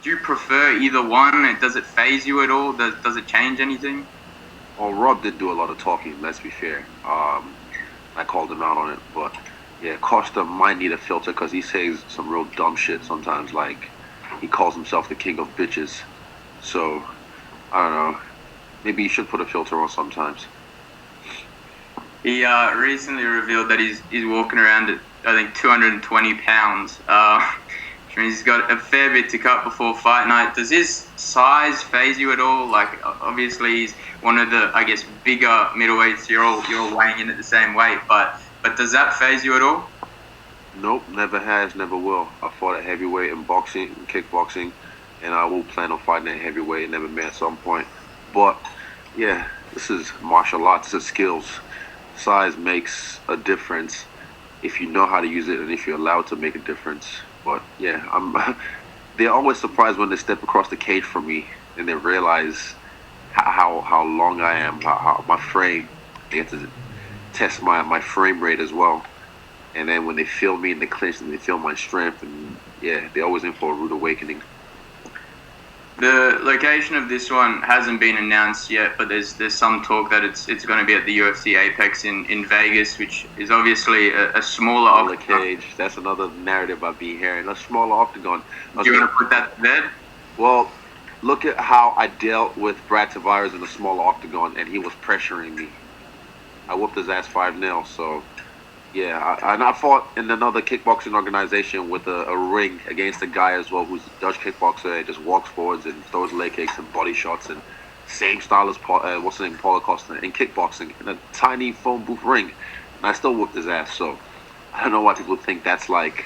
do you prefer either one? Does it phase you at all? Does it change anything? Well, Rob did do a lot of talking. Let's be fair. I called him out on it, but yeah, Costa might need a filter because he says some real dumb shit sometimes. Like he calls himself the king of bitches. So I don't know. Maybe you should put a filter on sometimes. He recently revealed that he's walking around at, I think, 220 pounds. Which means he's got a fair bit to cut before fight night. Does his size phase you at all? Like, obviously he's one of the, I guess, bigger middleweights. You're all weighing in at the same weight, but does that phase you at all? Nope, never has, never will. I fought at heavyweight in boxing, in kickboxing, and I will plan on fighting at heavyweight in MMA at some point. But yeah, this is martial arts, this is skills. Size makes a difference if you know how to use it and if you're allowed to make a difference. But yeah, they're always surprised when they step across the cage from me and they realize how long I am, how my frame. They get to test my frame rate as well. And then when they feel me in the clinch and they feel my strength, and yeah, they're always in for a rude awakening. The location of this one hasn't been announced yet, but there's some talk that it's going to be at the UFC Apex in Vegas, which is obviously a smaller octagon. Cage. That's another narrative I've been hearing. A smaller octagon. Do you want to put that to bed? Well, look at how I dealt with Brad Tavares in a smaller octagon, and he was pressuring me. I whooped his ass 5-0, so yeah. And I fought in another kickboxing organization with a ring against a guy as well who's a Dutch kickboxer and just walks forwards and throws leg kicks and body shots and same style as Paulo Costa in kickboxing in a tiny phone booth ring. And I still whooped his ass, so I don't know why people think that's like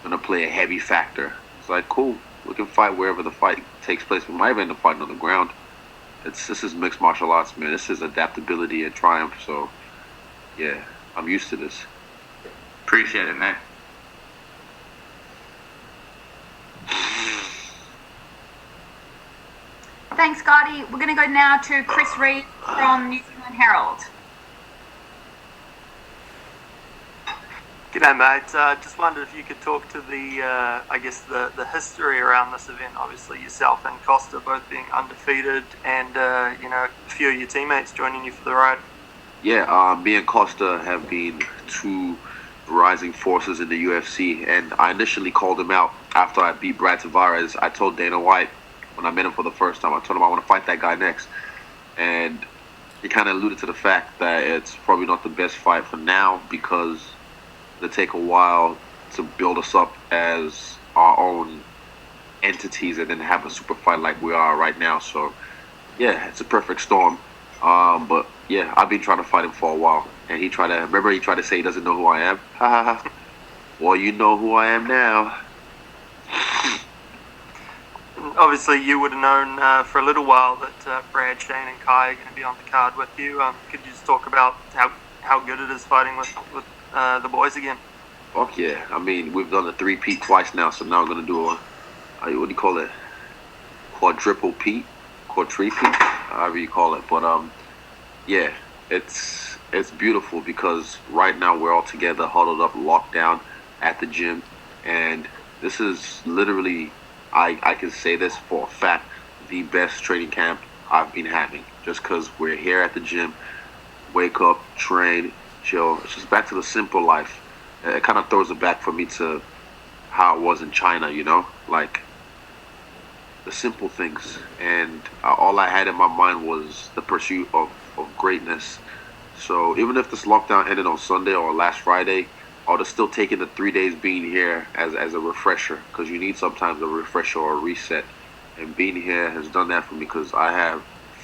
gonna play a heavy factor. It's like, cool, we can fight wherever the fight takes place. We might even end up fighting on the ground. This is mixed martial arts, man. This is adaptability and triumph, so yeah, I'm used to this. Appreciate it, mate. Thanks, Scotty. We're going to go now to Chris Reed from New Zealand Herald. G'day, mate. Just wondered if you could talk to the history around this event. Obviously, yourself and Costa both being undefeated, and a few of your teammates joining you for the ride. Yeah, me and Costa have been two rising forces in the UFC, and I initially called him out after I beat Brad Tavares. I told Dana White when I met him for the first time, I told him I want to fight that guy next, and he kind of alluded to the fact that it's probably not the best fight for now because it'll take a while to build us up as our own entities and then have a super fight like we are right now. So yeah, it's a perfect storm. But yeah, I've been trying to fight him for a while, and he tried to say he doesn't know who I am. Ha ha ha. Well, you know who I am now. Obviously, you would have known for a little while that Brad, Shane, and Kai are going to be on the card with you. Could you just talk about how good it is fighting with the boys again? Fuck yeah. I mean, we've done a 3-peat twice now, so now we're going to do what do you call it? Quadruple-peat? Quadri-peat? However you call it. But, yeah, it's beautiful because right now we're all together, huddled up, locked down at the gym. And this is literally, I can say this for a fact, the best training camp I've been having. Just because we're here at the gym, wake up, train, chill. It's just back to the simple life. It kind of throws it back for me to how it was in China, like the simple things. And all I had in my mind was the pursuit of greatness. So even if this lockdown ended on Sunday or last Friday, I would have still taken the 3 days being here as a refresher, because you need sometimes a refresher or a reset. And being here has done that for me because I have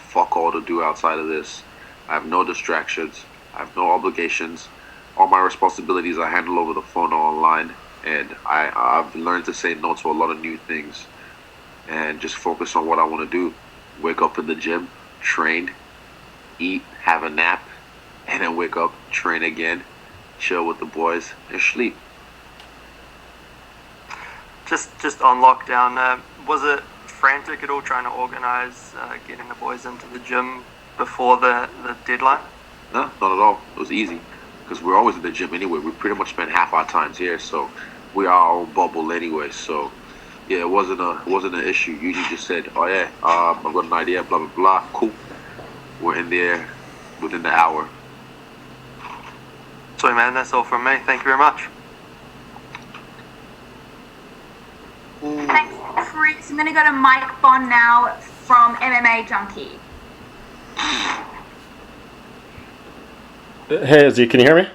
fuck all to do outside of this. I have no distractions. I have no obligations. All my responsibilities I handle over the phone or online. And I've learned to say no to a lot of new things and just focus on what I want to do. Wake up in the gym, train, eat, have a nap, and then wake up, train again, chill with the boys, and sleep. Just on lockdown, was it frantic at all trying to organise getting the boys into the gym before the deadline? No, not at all. It was easy because we're always in the gym anyway. We pretty much spend half our times here, so we are our own bubble anyway. So Yeah, it wasn't an issue. Usually just said, "Oh yeah, I've got an idea, blah blah blah." Cool. We're in there within the hour. So, man, that's all from me. Thank you very much. Thanks, Chris. I'm going to go to Mike Bond now from MMA Junkie. Hey, Izzy, can you hear me?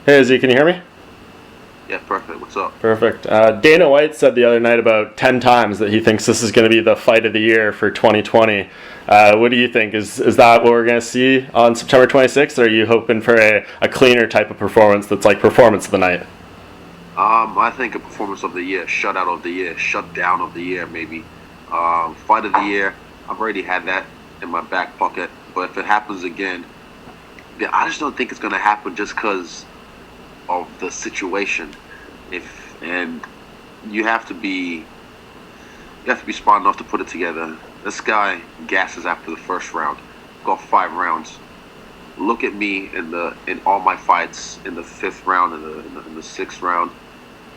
Hey, Izzy, can you hear me? Yeah, perfect. What's up? Perfect. Dana White said the other night about 10 times that he thinks this is going to be the fight of the year for 2020. What do you think? Is that what we're going to see on September 26th, or are you hoping for a cleaner type of performance that's like performance of the night? I think a performance of the year, shutout of the year, shutdown of the year, maybe. Fight of the year, I've already had that in my back pocket. But if it happens again, yeah, I just don't think it's going to happen just because of the situation. And you have to be smart enough to put it together. This guy gasses after the first round. Got 5 rounds. Look at me in all my fights in the 5th round in the 6th round.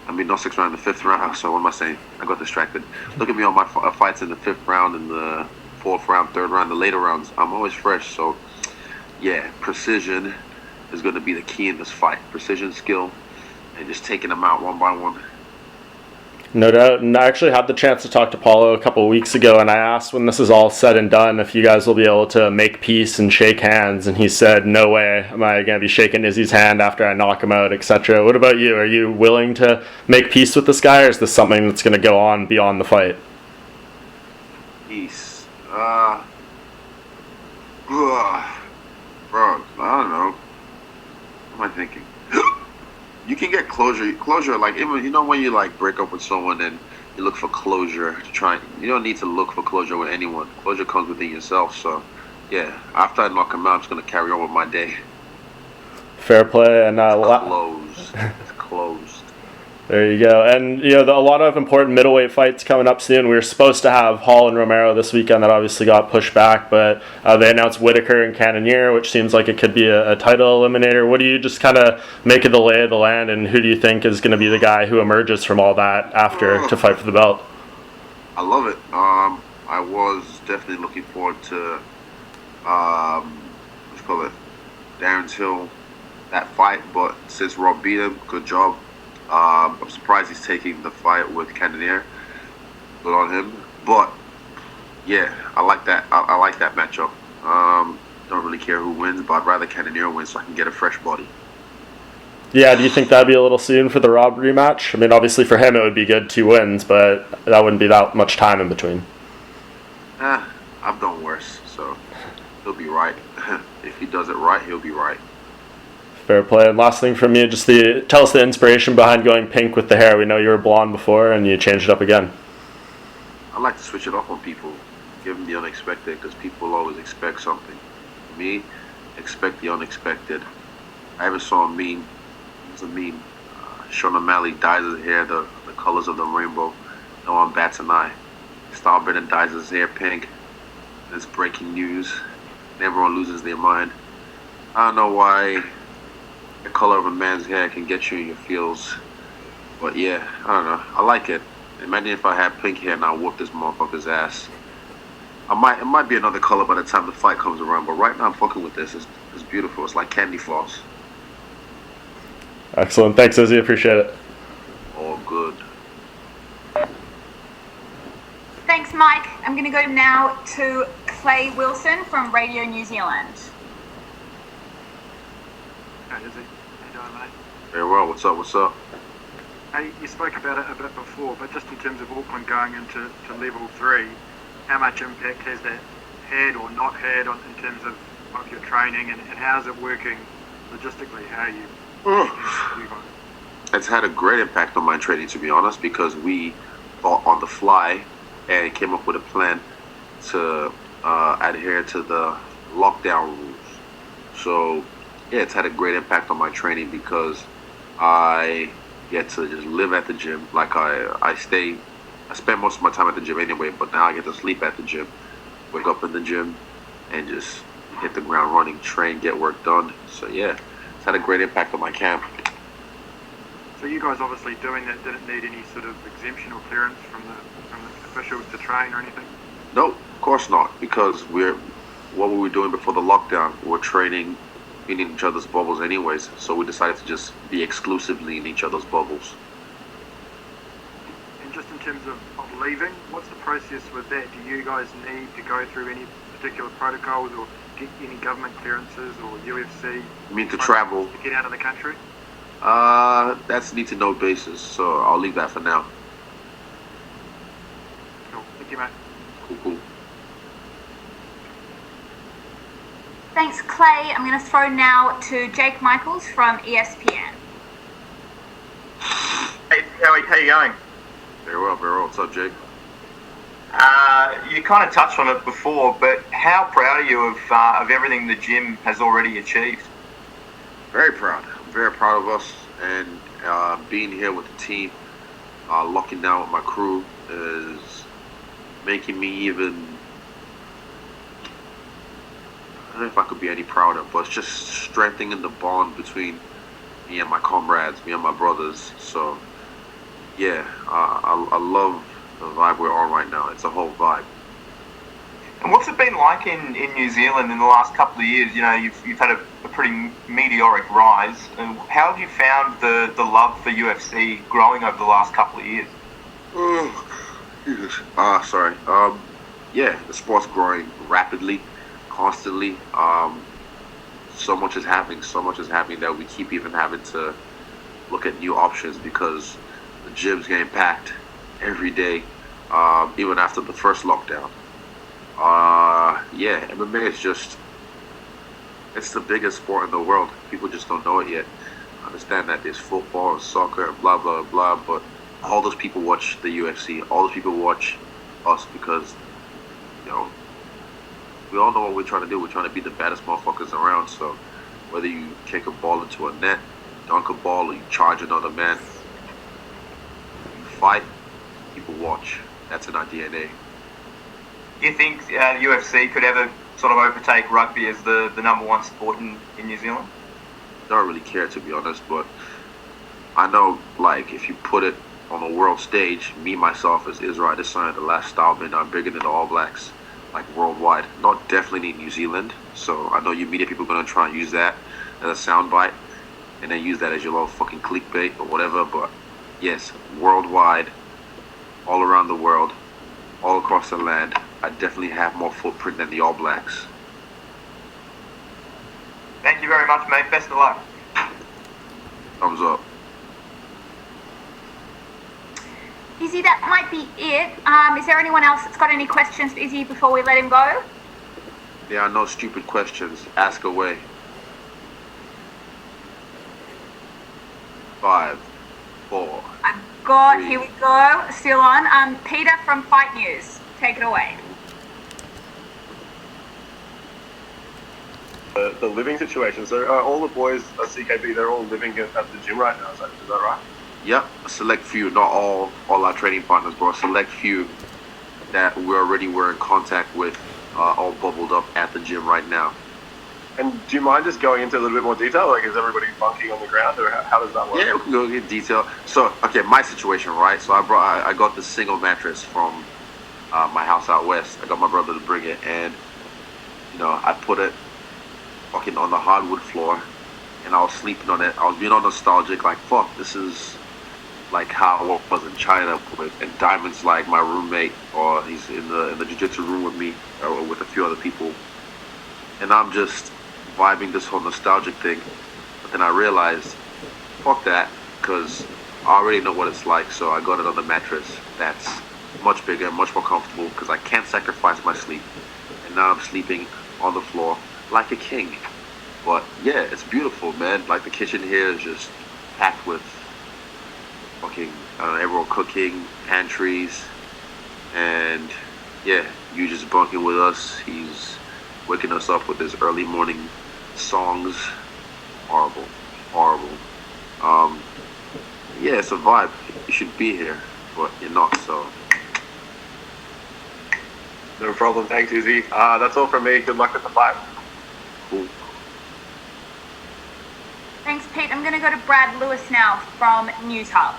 I mean, not 6th round, in the 5th round. So what am I saying? I got distracted. Look at me on my fights in the 5th round, in the 4th round, 3rd round, the later rounds. I'm always fresh. So yeah, precision is going to be the key in this fight. Precision, skill, and just taking them out one by one. No doubt. And I actually had the chance to talk to Paulo a couple of weeks ago, and I asked when this is all said and done if you guys will be able to make peace and shake hands, and he said, no way am I going to be shaking Izzy's hand after I knock him out, etc. What about you? Are you willing to make peace with this guy, or is this something that's going to go on beyond the fight? Peace. Bro, I don't know. What am I thinking? You can get closure, like, even, when you like break up with someone and you look for closure to try. You don't need to look for closure with anyone. Closure comes within yourself. So yeah, after I knock him out, I'm just gonna carry on with my day. Fair play. And It's closed. There you go. And, a lot of important middleweight fights coming up soon. We were supposed to have Hall and Romero this weekend. That obviously got pushed back, but they announced Whitaker and Cannonier, which seems like it could be a title eliminator. What do you just kind of make of the lay of the land, and who do you think is going to be the guy who emerges from all that after to fight for the belt? I love it. I was definitely looking forward to, Darren Till, that fight, but since Rob beat him, good job. I'm surprised he's taking the fight with Cannonier. Good on him. But yeah, I like that. I like that matchup. Don't really care who wins, but I'd rather Cannonier win so I can get a fresh body. Yeah, do you think that'd be a little soon for the Rob rematch? I mean, obviously for him it would be good 2 wins, but that wouldn't be that much time in between. I've done worse, so he'll be right. If he does it right, he'll be right. Fair play. And last thing from me, just tell us the inspiration behind going pink with the hair. We know you were blonde before and you changed it up again. I like to switch it up on people, give them the unexpected, because people always expect something. Me, expect the unexpected. I ever saw a meme. It was a meme. Sean O'Malley dyes his hair the colors of the rainbow. No one bats an eye. Starbrennan dyes his hair pink. It's breaking news. And everyone loses their mind. I don't know why the color of a man's hair can get you in your feels. But yeah, I don't know. I like it. Imagine if I had pink hair and I whooped this motherfucker's ass. It might be another color by the time the fight comes around, but right now I'm fucking with this. It's beautiful. It's like candy floss. Excellent. Thanks, Izzy. Appreciate it. All good. Thanks, Mike. I'm going to go now to Clay Wilson from Radio New Zealand. Hey, Izzy. How you doing, mate? Very well. What's up? Hey, you spoke about it a bit before, but just in terms of Auckland going into level 3, how much impact has that had or not had in terms of your training, and how is it working logistically? How are you? It's had a great impact on my training, to be honest, because we thought on the fly and came up with a plan to adhere to the lockdown rules. So yeah, it's had a great impact on my training because I get to just live at the gym. Like I spend most of my time at the gym anyway, but now I get to sleep at the gym, wake up in the gym, and just hit the ground running, train, get work done. So yeah, it's had a great impact on my camp. So you guys obviously doing that didn't need any sort of exemption or clearance from the officials to train or anything? No, of course not, because what were we doing before the lockdown? We're training in each other's bubbles anyways, so we decided to just be exclusively in each other's bubbles. And just in terms of leaving, what's the process with that? Do you guys need to go through any particular protocols or get any government clearances or UFC? You mean to travel? To get out of the country? That's need to know basis, so I'll leave that for now. Cool. Thank you, mate. Cool. Thanks, Clay. I'm going to throw now to Jake Michaels from ESPN. Hey, how you going? Very well. What's up, Jake? You kind of touched on it before, but how proud are you of everything the gym has already achieved? Very proud. I'm very proud of us, and being here with the team, locking down with my crew is making me even. I don't know if I could be any prouder, but it's just strengthening the bond between me and my comrades, me and my brothers. So, yeah, I love the vibe we're on right now. It's a whole vibe. And what's it been like in New Zealand in the last couple of years? You know, you've had a pretty meteoric rise. And how have you found the love for UFC growing over the last couple of years? Sorry. Yeah, the sport's growing rapidly, constantly. So much is happening that we keep even having to look at new options because the gym's getting packed every day, even after the first lockdown. Yeah, MMA is it's the biggest sport in the world. People just don't know it yet. I understand that there's football and soccer and blah, blah, blah, but all those people watch the UFC. All those people watch us because, you know, we all know what we're trying to do. We're trying to be the baddest motherfuckers around. So whether you kick a ball into a net, dunk a ball, or you charge another man, you fight, people watch. That's in our DNA. Do you think UFC could ever sort of overtake rugby as the number one sport in New Zealand? Don't really care, to be honest, but I know, like, if you put it on a world stage, me, myself, as Israel Adesanya, the last Stylebender, I'm bigger than the All Blacks, like, worldwide. Not definitely in New Zealand, so I know you media people are going to try and use that as a soundbite, and then use that as your little fucking clickbait or whatever, but yes, worldwide, all around the world, all across the land, I definitely have more footprint than the All Blacks. Thank you very much, mate. Best of luck. Thumbs up. Izzy, that might be it. Is there anyone else that's got any questions for Izzy before we let him go? There are no stupid questions. Ask away. 5, 4. I've got, 3. here we go, still on. Peter from Fight News, take it away. The living situation. So all the boys at CKB, they're all living at the gym right now. Is that right? Yep, a select few, not all our training partners, but a select few that we already were in contact with, all bubbled up at the gym right now. And do you mind just going into a little bit more detail? Like, is everybody bunking on the ground, or how does that work? Yeah, we can go into detail. So, okay, my situation, right? So I got this single mattress from my house out west. I got my brother to bring it, and you know, I put it fucking on the hardwood floor, and I was sleeping on it. I was being all nostalgic, like, fuck, this is like how I was in China and Diamond's like my roommate, or he's in the jiu-jitsu room with me, or with a few other people, and I'm just vibing this whole nostalgic thing. But then I realized, fuck that, because I already know what it's like. So I got another mattress that's much bigger, much more comfortable, because I can't sacrifice my sleep, and now I'm sleeping on the floor like a king. But yeah, it's beautiful, man. Like, the kitchen here is just packed with fucking everyone cooking, pantries, and yeah, you just bunking with us. He's waking us up with his early morning songs. Horrible. Yeah, it's a vibe. You should be here, but you're not, so. No problem. Thanks, Izzy. That's all from me. Good luck with the fight. Cool. Thanks, Pete. I'm going to go to Brad Lewis now from News Hub.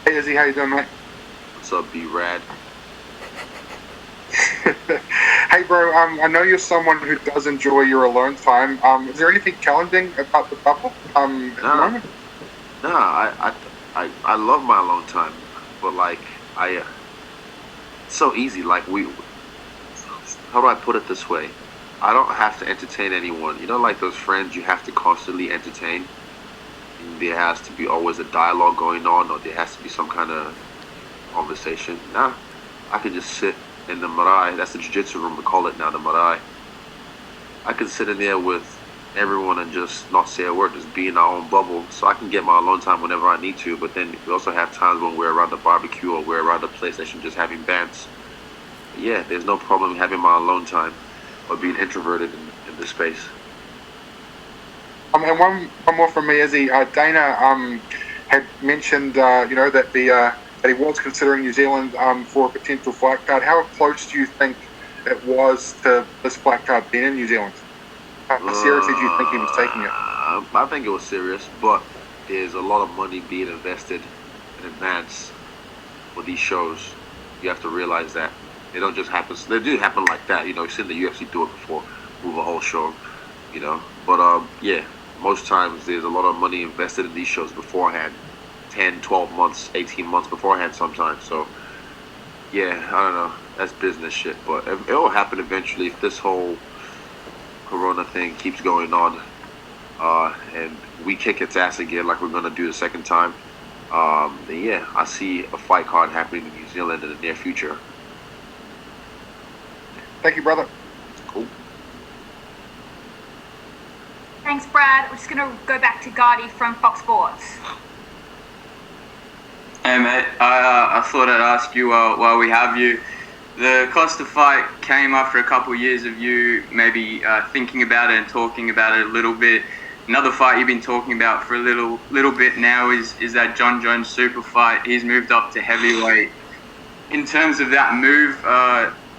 Hey, Izzy, how you doing, mate? What's up, B-Rad? Hey, bro, I know you're someone who does enjoy your alone time. Is there anything challenging about the bubble at the moment? Nah, I love my alone time, but like it's so easy. Like how do I put it this way? I don't have to entertain anyone. You know, like those friends you have to constantly entertain. There has to be always a dialogue going on, or there has to be some kind of conversation. Nah, I can just sit in the marae. That's the jiu-jitsu room we call it now, the marae. I can sit in there with everyone and just not say a word, just be in our own bubble, so I can get my alone time whenever I need to. But then we also have times when we're around the barbecue or we're around the PlayStation just having bands. But yeah, there's no problem having my alone time or being introverted in this space. And one more from me, Izzy. Dana had mentioned, that that he was considering New Zealand for a potential fight card. How close do you think it was to this fight card being in New Zealand? How seriously do you think he was taking it? I think it was serious, but there's a lot of money being invested in advance for these shows. You have to realize that they don't just happen. They do happen like that. You've seen the UFC do it before, move a whole show. But yeah, most times there's a lot of money invested in these shows beforehand. 10, 12 months, 18 months beforehand sometimes. So, yeah, I don't know. That's business shit. But it will happen eventually if this whole Corona thing keeps going on and we kick its ass again like we're going to do the second time. Then, yeah, I see a fight card happening in New Zealand in the near future. Thank you, brother. Cool. Thanks, Brad. We're just going to go back to Gardy from Fox Sports. Hey mate, I thought I'd ask you while we have you. The Costa fight came after a couple of years of you maybe thinking about it and talking about it a little bit. Another fight you've been talking about for a little bit now is that Jon Jones super fight. He's moved up to heavyweight. In terms of that move,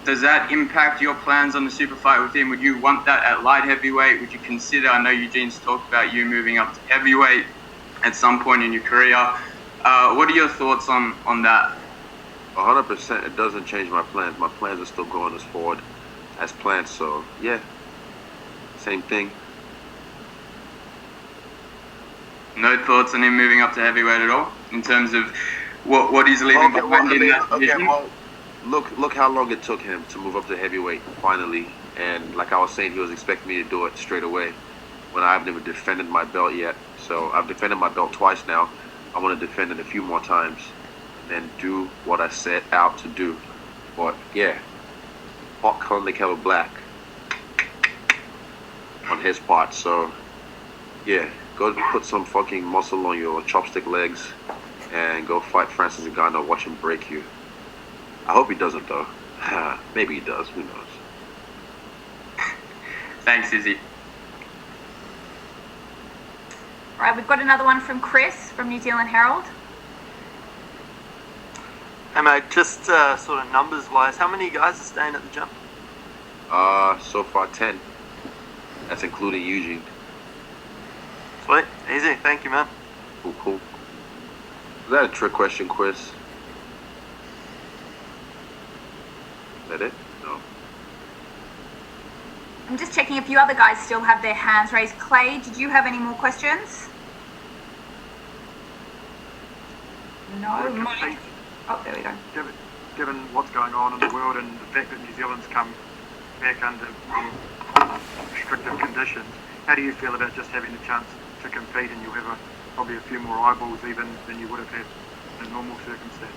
does that impact your plans on the super fight with him? Would you want that at light heavyweight? Would you consider? I know Eugene's talked about you moving up to heavyweight at some point in your career. What are your thoughts on that? 100%. It doesn't change my plans. My plans are still going as forward as planned. So yeah, same thing. No thoughts on him moving up to heavyweight at all in terms of what he's leaving behind in that division? Well, look how long it took him to move up to heavyweight finally. And like I was saying, he was expecting me to do it straight away when I haven't even defended my belt yet. So I've defended my belt twice now. I want to defend it a few more times and then do what I set out to do. But yeah, hot color the kettle black on his part. So yeah, go put some fucking muscle on your chopstick legs and go fight Francis Ngannou. Watch him break you. I hope he doesn't though. Maybe he does. Who knows? Thanks, Izzy. All right, we've got another one from Chris from New Zealand Herald. Hey mate, just sort of numbers-wise, how many guys are staying at the gym? So far 10. That's including Eugene. Sweet, easy, thank you, man. Cool. Is that a trick question, Chris? Is that it? No. I'm just checking a few other guys still have their hands raised. Clay, did you have any more questions? No, Mike. Oh, there we go. Given what's going on in the world and the fact that New Zealand's come back under more restrictive conditions, how do you feel about just having the chance to compete and you'll have probably a few more eyeballs even than you would have had in a normal circumstance?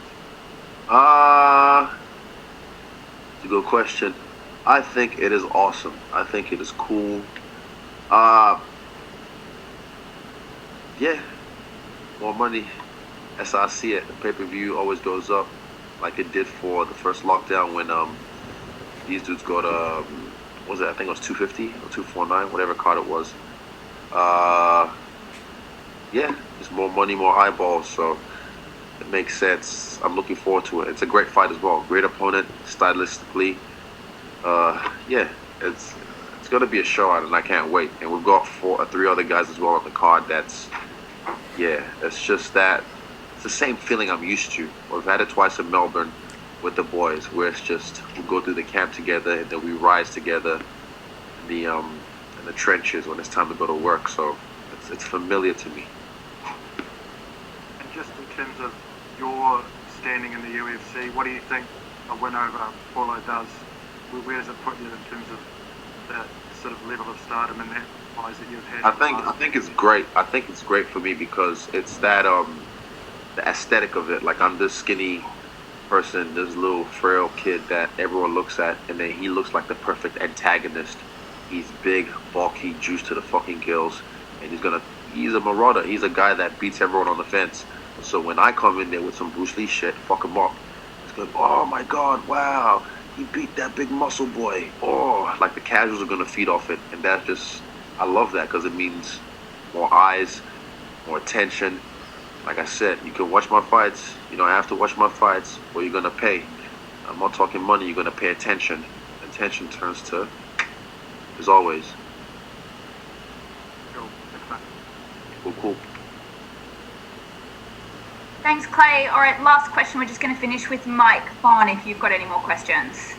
It's a good question. I think it is awesome. I think it is cool. Yeah, more money. That's how I see it. The pay-per-view always goes up, like it did for the first lockdown when these dudes got what was it? I think it was 250 or 249, whatever card it was. Yeah, just more money, more eyeballs. So it makes sense. I'm looking forward to it. It's a great fight as well. Great opponent, stylistically. Yeah, it's gonna be a show, and I can't wait. And we've got three other guys as well on the card. It's just that it's the same feeling I'm used to. We've had it twice in Melbourne with the boys, where it's just we go through the camp together and then we rise together in the trenches when it's time to go to work. So it's familiar to me. And just in terms of your standing in the UFC, what do you think a win over Paulo does? Where does it put you in terms of that sort of level of stardom and that rise that you've had? I think it's great. I think it's great for me because it's that the aesthetic of it. Like, I'm this skinny person, this little frail kid that everyone looks at, and then he looks like the perfect antagonist. He's big, bulky, juiced to the fucking gills, and he's a marauder. He's a guy that beats everyone on the fence. So when I come in there with some Bruce Lee shit, fuck him up. It's going, oh my God, wow, he beat that big muscle boy. Oh, like the casuals are gonna feed off it, and that's just, I love that because it means more eyes, more attention. Like I said, you can watch my fights. You don't have to watch my fights, or you're gonna pay. I'm not talking money. You're gonna pay attention. Attention turns to, as always. Cool. Thanks, Clay. All right, last question. We're just going to finish with Mike Bond if you've got any more questions.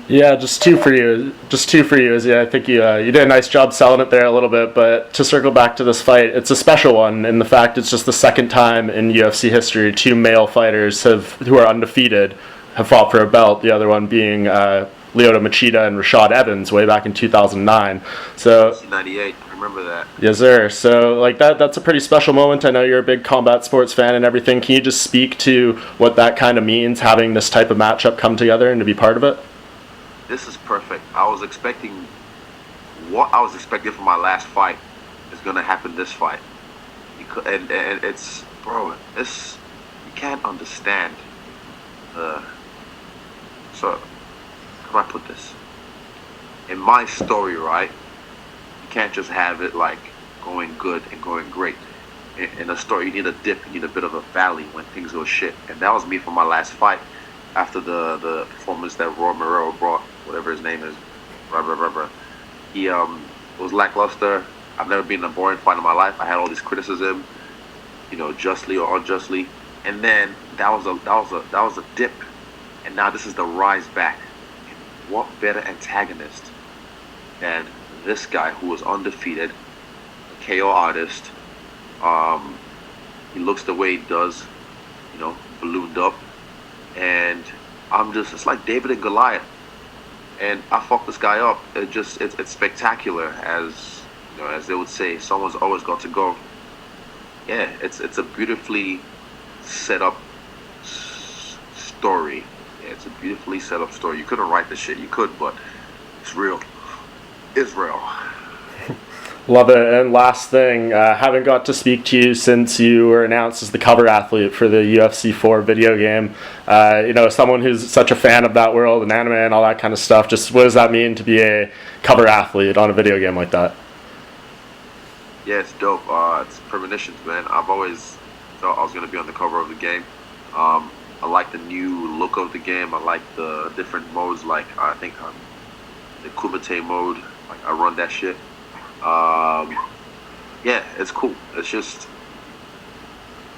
Yeah, just two for you. Izzy. I think you did a nice job selling it there a little bit, but to circle back to this fight, it's a special one in the fact it's just the second time in UFC history two male fighters who are undefeated have fought for a belt, the other one being Lyoto Machida and Rashad Evans way back in 2009. So 1998, I remember that. Yes, sir. So like that's a pretty special moment. I know you're a big combat sports fan and everything. Can you just speak to what that kind of means, having this type of matchup come together and to be part of it? This is perfect. What I was expecting from my last fight is gonna happen this fight. And it's, bro, it's, you can't understand. So, how do I put this? In my story, right, you can't just have it like going good and going great. In a story, you need a dip, you need a bit of a valley when things go shit. And that was me for my last fight after the performance that Roy Morero brought, whatever his name is. He was lackluster. I've never been in a boring fight in my life. I had all this criticism, justly or unjustly. And then that was a dip. And now this is the rise back. And what better antagonist than this guy who was undefeated, a KO artist. He looks the way he does, ballooned up. And it's like David and Goliath. And I fucked this guy up. It's spectacular, as they would say. Someone's always got to go. Yeah, it's a beautifully set up story. Yeah, it's a beautifully set up story. You couldn't write this shit. You could, but it's real. It's real. Love it. And last thing, haven't got to speak to you since you were announced as the cover athlete for the UFC 4 video game. Someone who's such a fan of that world and anime and all that kind of stuff, just what does that mean to be a cover athlete on a video game like that? Yeah, it's dope. It's premonitions, man. I've always thought I was going to be on the cover of the game. I like the new look of the game. I like the different modes, like I think the Kumite mode. Like, I run that shit. Yeah, it's cool. It's just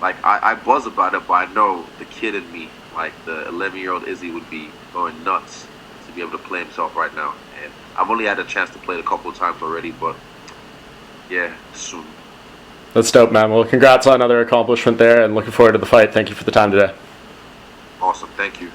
like I buzz about it, but I know the kid in me, like the 11-year-old Izzy, would be going nuts to be able to play himself right now. And I've only had a chance to play it a couple of times already, but yeah, soon. That's dope, man. Well, congrats on another accomplishment there, and looking forward to the fight. Thank you for the time today. Awesome. Thank you.